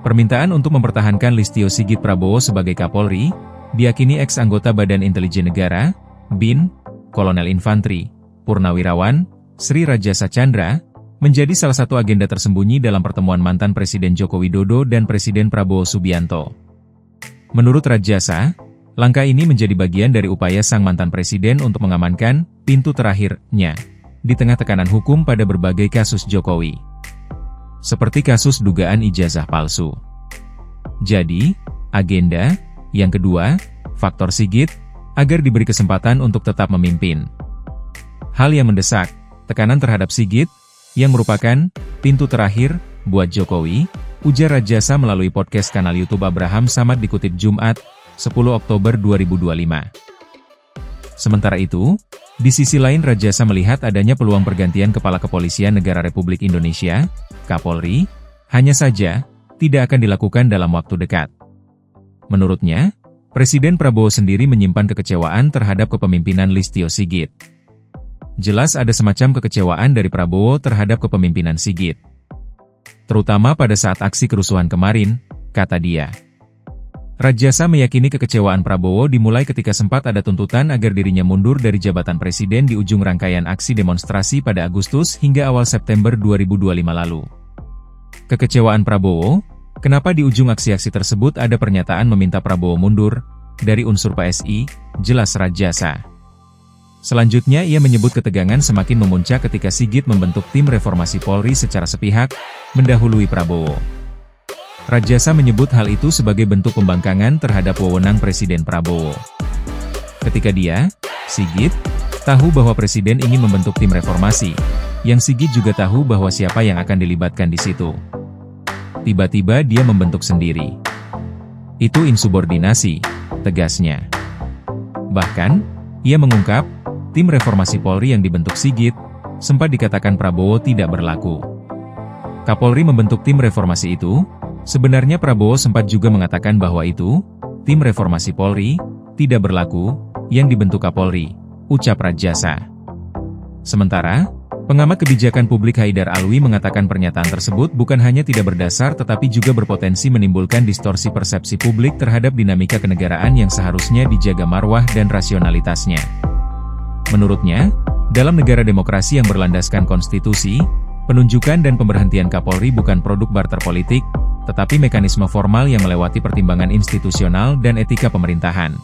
Permintaan untuk mempertahankan Listio Sigit Prabowo sebagai Kapolri, diakini ex-anggota Badan Intelijen Negara, BIN, Kolonel Infantri, Purnawirawan, Sri Rajasa Chandra, menjadi salah satu agenda tersembunyi dalam pertemuan mantan Presiden Joko Widodo dan Presiden Prabowo Subianto. Menurut Rajasa, langkah ini menjadi bagian dari upaya sang mantan presiden untuk mengamankan pintu terakhirnya di tengah tekanan hukum pada berbagai kasus Jokowi. Seperti kasus dugaan ijazah palsu. Jadi, agenda yang kedua, faktor Sigit, agar diberi kesempatan untuk tetap memimpin. Hal yang mendesak, tekanan terhadap Sigit, yang merupakan pintu terakhir buat Jokowi, ujar Rajasa melalui podcast kanal YouTube Abraham Samad dikutip Jumat, 10 Oktober 2025. Sementara itu, di sisi lain Rajasa melihat adanya peluang pergantian Kepala Kepolisian Negara Republik Indonesia, Kapolri, hanya saja, tidak akan dilakukan dalam waktu dekat. Menurutnya, Presiden Prabowo sendiri menyimpan kekecewaan terhadap kepemimpinan Listio Sigit. Jelas ada semacam kekecewaan dari Prabowo terhadap kepemimpinan Sigit. Terutama pada saat aksi kerusuhan kemarin, kata dia. Rajasa meyakini kekecewaan Prabowo dimulai ketika sempat ada tuntutan agar dirinya mundur dari jabatan presiden di ujung rangkaian aksi demonstrasi pada Agustus hingga awal September 2025 lalu. Kekecewaan Prabowo, kenapa di ujung aksi-aksi tersebut ada pernyataan meminta Prabowo mundur dari unsur PSI, jelas Rajasa. Selanjutnya ia menyebut ketegangan semakin memuncak ketika Sigit membentuk tim reformasi Polri secara sepihak, mendahului Prabowo. Rajasa menyebut hal itu sebagai bentuk pembangkangan terhadap wewenang Presiden Prabowo. Ketika dia, Sigit, tahu bahwa Presiden ingin membentuk tim reformasi, yang Sigit juga tahu bahwa siapa yang akan dilibatkan di situ. Tiba-tiba dia membentuk sendiri. Itu insubordinasi, tegasnya. Bahkan, ia mengungkap, tim reformasi Polri yang dibentuk Sigit, sempat dikatakan Prabowo tidak berlaku. Kapolri membentuk tim reformasi itu. Sebenarnya Prabowo sempat juga mengatakan bahwa itu, tim reformasi Polri, tidak berlaku, yang dibentuk Kapolri, ucap Rajasa. Sementara, pengamat kebijakan publik Haidar Alwi mengatakan pernyataan tersebut bukan hanya tidak berdasar tetapi juga berpotensi menimbulkan distorsi persepsi publik terhadap dinamika kenegaraan yang seharusnya dijaga marwah dan rasionalitasnya. Menurutnya, dalam negara demokrasi yang berlandaskan konstitusi, penunjukan dan pemberhentian Kapolri bukan produk barter politik, tetapi mekanisme formal yang melewati pertimbangan institusional dan etika pemerintahan.